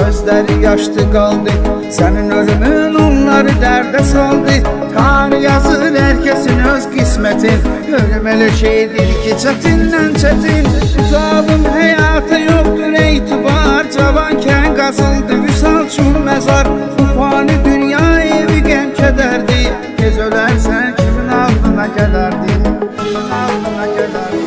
gözləri yaşlı qaldı. Sənin ölümün onları dərdə saldı. Tanrı yazır hər kəsin öz qismətin. Ölüm elə şeydir ki, çətindən çətin. Zalim həyata yoxdur etibar, cavankən qazıldı vüsal üçün məzar. Bu fani dünya evi qəm kədərdir. Tez ölərsən kimin ağlına gələrdi? Kimin ağlına gələrdi?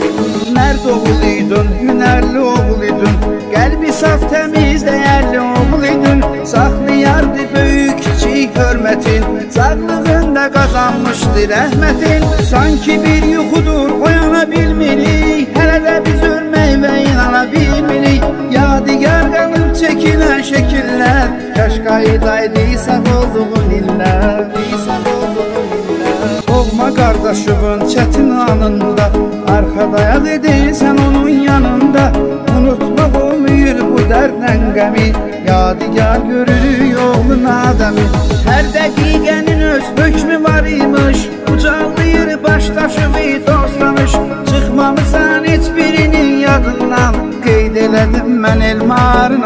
Mərd oğluydun, hünərli oğluydun, qəlbi saf, təmiz, dəyərli oğluydun. Saxlayardı böyük kiçik hörmətin, sağlığında qazanmışdı rəhmətin. Sanki bir yuxudur, oyana bilmirik, hələ də biz ölmək və inana bilmirik. Yadigar qalıb çəkilən şəkillər, kaş qaydaydı sağ olduğun illər. Olma qardaşımın çətin anında, arxadaya dedin sən onun yanında. Unutmaq olmuyor bu dərdlə qəmi, yadigar görürük oğlun adəmi. Hər dəqiqənin öz hökmü var imiş, ucalıyır başdaşımı dostlamış. Çıxmamısan heç birinin yadından, qeyd elədim mən Elmarın